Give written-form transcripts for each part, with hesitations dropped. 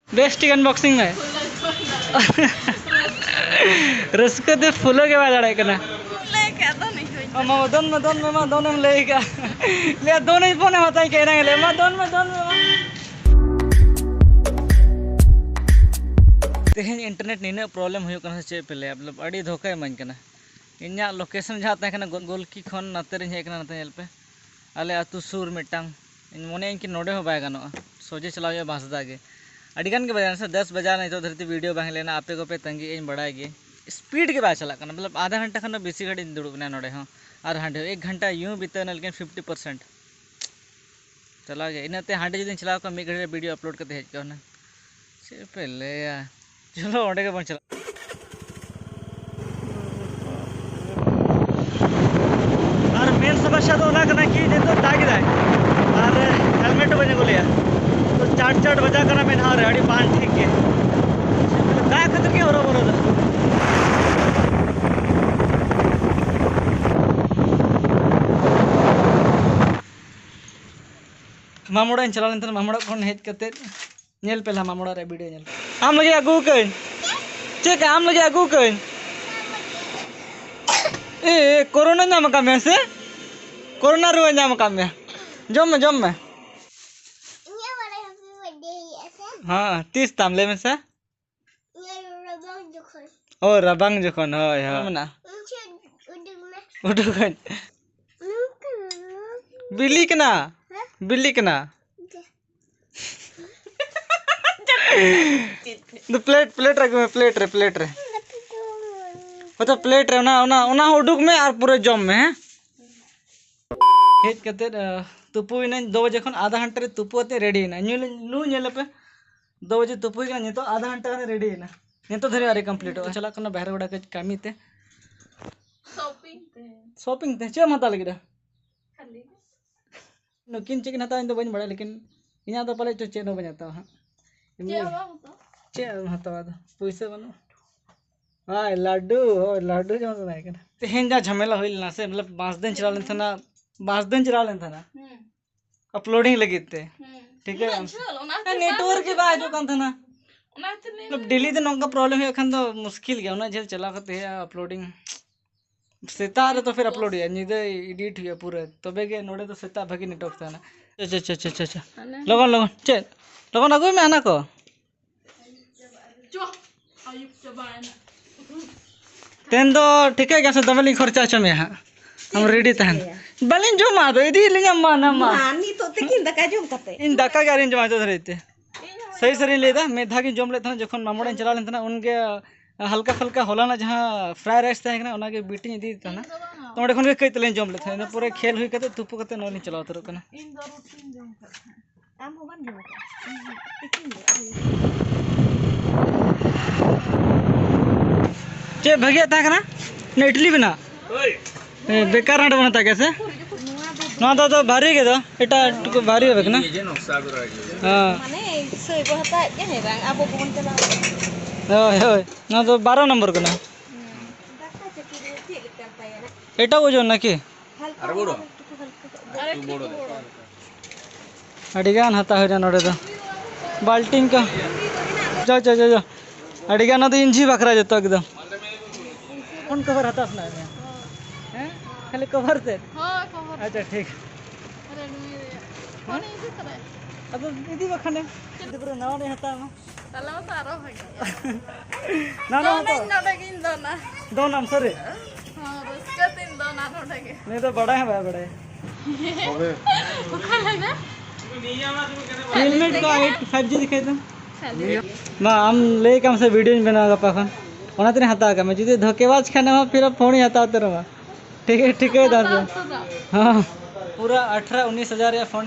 best unboxing में rusk दे फुलो के बाद लड़ाई करना मामा दोन में लेगा ले दोन ही फोन होता है कहना ले मा दोन में तेहन इंटरनेट नीना प्रॉब्लम हुई करना चे पहले मतलब अड़ी धोखा इमानी करना इन्या लोकेशन जहाँ तक ना गोलकी खन नाते रे हेकना नाते हेल्प पे आले आतु सुर मिटांग इन मोने इनकी नोडे हो बाय गानो सोचे चलाओ ये बांसदा के अड़ीगन के बजाने से 10 बजा नहीं तो धरती वीडियो बांग लेना आपे को पे तंगी इन बढ़ाए गे स्पीड के बाद चला करना मतलब आधा घंटा खन बेसी घड़ी दुड़बना नोडे हाँ और हाँ 1 घंटा यूँ बीते लेकिन 50% चला गया इनाते हाँडे जो चला का 1 घड़ी वीडियो अपलोड करते हेज के ना से पहले यार चलो ओंडे के बन चला और मेन समस्या तो ना करना कि जे तो दाग है और हेलमेट बने को लिया तो चाट बजा करना मैं नहा रेडी पान ठीक के दाग खतर के हो बोलो मामोड़ा चला लेन मामोड़ा खन हेज करते नेल पहला मामोड़ा रे वीडियो नेल आम लगे आगू कन चेक आम लगे आगू कन ए कोरोना नाम का में से कोरोना रुआ नाम का में जम में हाँ 30 तामले में से ओ रबांग जखन होय हो ना उडुकन बिल्ली कना तो प्लेट रख में प्लेट रे वो तो प्लेट रे ना उडुक में और पूरे जम में है हेज कते तुपु इन 2 बजे खन आधा घंटा रे तुपु ते रेडी ना नु नेले पे 2 बजे तुपु का नि तो आधा घंटा ने रेडी ना नि तो धरे अरे कंप्लीट हो चला कना बाहर गोडा के कामी ते शॉपिंग ते चे मता लगी खाली नो किन चिकन हता इन तो बन बड़ा लेकिन इना तो पले चे नो बजाता हां चे हता पैसे बनो हां लाडू जो नहीं के तेहन जा झमेला होइल ना से मतलब 5 दिन चला लेन था ना अपलोडिंग लगी थे ठीक है नेटवर्क के बाद जो कान था ना मतलब डेली दिन उनका प्रॉब्लम है खान तो मुश्किल गया ना जेल चला करते हैं अपलोडिंग सेता रे तो फिर अपलोड है निदे एडिट हुआ पूरे तबे के नोडे तो सेता भागी नेटवर्क था ना अच्छा लगन चे लगन आगो में आना को तेन दो ठीक है कैसे दबली खर्चा चमे हां हम रेडी तहन बलिन जो मा दो इदी लिंगा माना मा नी तो तकिन दका जोम कते इन दका गारिन जमा तो धरते सही लेदा मैं धागी जोम ले था जखन मामोड़ा चला लेन था उनके हल्का फल्का होला ना जहां फ्राई राइस था ना उना के बीटिंग इदी था ना तो ओडे खन के कई तले जोम ले था पूरे खेल हुई कते तुपु कते नोली चलाव तर कना इन दो रूटीन जोम करता आम होबन जोम चे भगिया था कना ने इडली बना ओए बेकार नाट बनता कैसे ना तो भारी के दो एटा टुको भारी होबे ना हां माने सई बहता के है रंग आबो बन चला ओए ना तो 12 नंबर का ना एटा वो जो ना की अरे बोलो अडिगान हता हो जा नोडे तो बाल्टिंग का जा अडिगान ना तो इंजी बकरा जतो एकदम कौन कवर हता ना हैं खाली कवर से हां कवर अच्छा ठीक अरे कौन इजी करे अब इदी बखने पूरा नाव नहीं हता ना तला सारो भाई ना तो दो नाम सरे हां उसके 3 दो ना उठेगे नहीं तो बड़ा है भाई बड़ा है ओबे भूखा लगा हेलमेट का 5G दिखाई दो ना हम ले कम से वीडियो बनागा पाखन ओना तने हता का मैं जुदी धोखेबाज खाना फिर फोन ही हताते रहा ठीक है दादा हां पूरा 18-19 हजार या फोन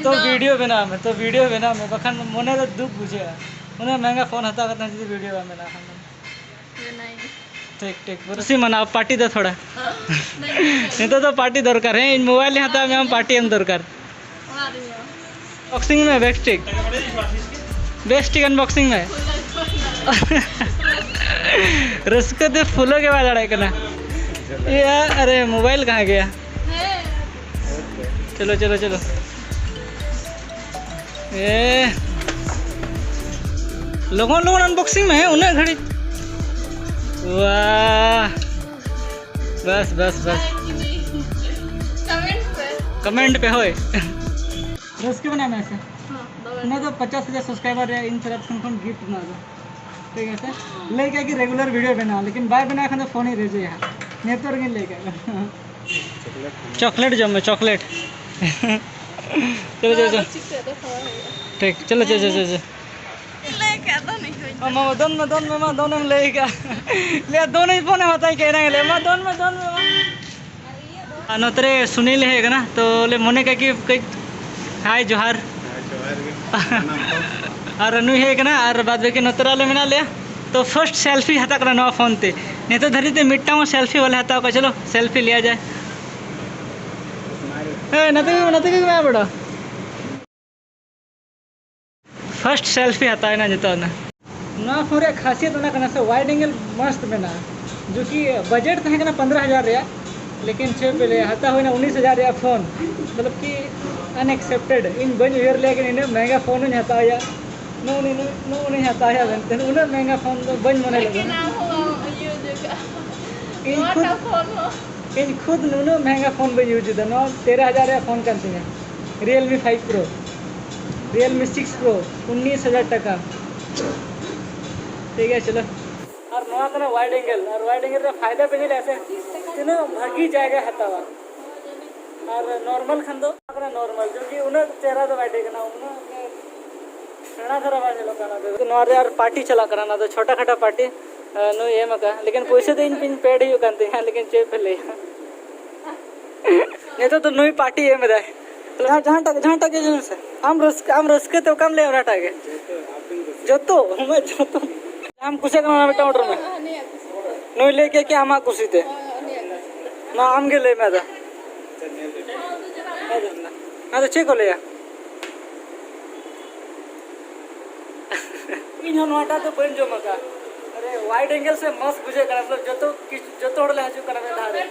तो वीडियो बना मैं बखन मोने तो दुख बुझे उन्हें महंगा फोन हता करता जी वीडियो में ना ठीक बरसी मना पार्टी दो थोड़ा नहीं तो पार्टी दरकार है इन मोबाइल हता में हम पार्टी हम दरकार बॉक्सिंग में बेस्ट अनबॉक्सिंग में रस्क दे फूलों के बाद लड़ाई करना यार अरे मोबाइल कहाँ गया चलो ए लोगों लोगों अनबॉक्सिंग में उन्हें घड़ी वाह बस बस बस कमेंट पे होए उसके बना में ऐसे ना तो 50,000 सब्सक्राइबर है इन तरफ से गिफ्ट बना दो ठीक है सर लेके कि रेगुलर वीडियो बना लेकिन बाय बना खान तो फोन ही रह यहाँ नेटवर्क ही लेके चॉकलेट जम चॉकलेट चलो चलो ठीक चलो चलो चलो चलो दोन में लेगा ले दोनों ही फोन होता है कह रहे हैं ले दोन में नोतरे सुनील है ना तो ले मोने का कि हाय जोहार और अनु है ना और बाद बाकी नोतरा ले मिला लिया तो फर्स्ट सेल्फी हता करा नवा फोन ते नहीं तो धरी ते मिट्टा में सेल्फी वाला हता का चलो सेल्फी लिया जाए नते मैं बड़ा फर्स्ट सेल्फी हता है ना जितना ना फोन रे खासियत ना करना से वाइड एंगल मस्त बना जो कि बजट था ना 15,000 रिया लेकिन छे पहले हता हुई ना 19,000 रिया फोन मतलब कि अनएक्सेप्टेड इन बन ईयर लेकिन इन्हें महंगा फोन नहीं हता या नो नहीं हता है बनते उन्हें महंगा फोन तो बन मने लगे इन खुद नुनो महंगा फोन बन यूज दा नो 13,000 रिया फोन करते हैं Realme 5 Pro Realme 6 Pro 19,000 टका ठीक है चलो और नवा करना वाइड एंगल रे फायदा पे नहीं ऐसे तीनों भागी जाएगा हतावा और नॉर्मल खन दो करना नॉर्मल जो कि उन्हें चेहरा तो वाइड करना उन्हें सेना खराब आ लोग करना तो नॉर यार पार्टी चला करना तो छोटा खटा पार्टी नो ये मका लेकिन पैसे तो इन पिन पेड ही करते हैं लेकिन चेप पे ले नहीं तो नई पार्टी है मेरा जहाँ तक से आम रस्के तो कम ले उना टागे जो तो मैं जो तो हम कुछ करना बेटा ऑर्डर में नई लेके क्या हम कुछ थे ना आम के ले मैं था ना तो चेक हो ले इन नोटा तो बन जो मका अरे वाइड एंगल से मस्त बुझे कर मतलब जो तो ले हजू करना धारे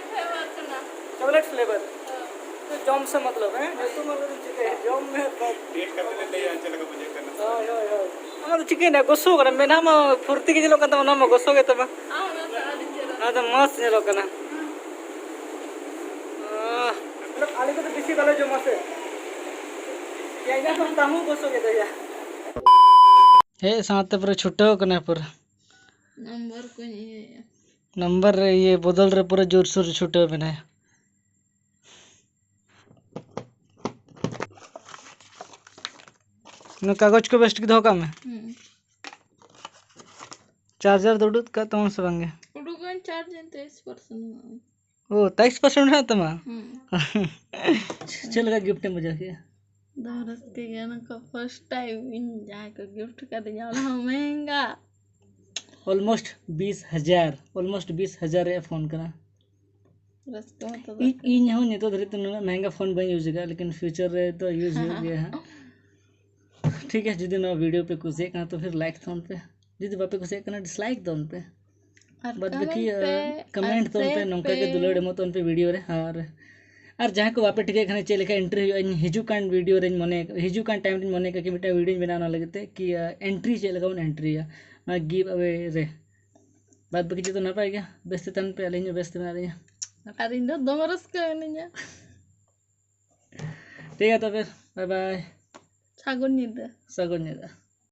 चॉकलेट फ्लेवर तो जॉम से मतलब है तो मतलब चिकन जॉम में डेट करने ले आंचल का मुझे करना हां तो चिकन है गोसो कर मैं नाम फुर्ती के लोग का नाम गोसो के तब हां तो मस्त है लोग ना मतलब आले को तो बिसी वाला जो मस्त है या तो ताहू गोसो के दया हे साथ पर छुट्टो कने पर नंबर को ये नंबर ये बदल रे पूरा जोर शोर छुट्टो बना न कागज को बेस्ट की धोखा में चार्जर दौड़ूत का तो से बंगे उड़ुगन चार्ज 23% ओ 23% है तमा चल का गिफ्ट मुझे के दौरत के गाना का फर्स्ट टाइम इन जाके गिफ्ट कर दिया महंगा ऑलमोस्ट 20,000 है फोन करा रस्तो तो इन हो नहीं तो धरे तो महंगा फोन बन यूज का लेकिन फ्यूचर रे तो यूज हो गया है ठीक है जिदी ना वीडियो पे कुछ एक तो फिर लाइक तो पे जिदी बापे कुछ एक ना डिसलाइक तो पे बाद बाकी कमेंट तो पे नंका के दुलड़े मत उन पे वीडियो रे और जहां को बापे ठीक है चले का एंट्री हिजू कान वीडियो रे मने हिजू कान टाइम रे मने का कि बेटा वीडियो बनाना लगते कि एंट्री चले का एंट्री या गिव अवे रे बाद बाकी तो ना पाएगा बेस्ट तन पे अलिन बेस्ट बना रही और इन दो मरस का नहीं ठीक है तो फिर बाय बाय सागुन निदा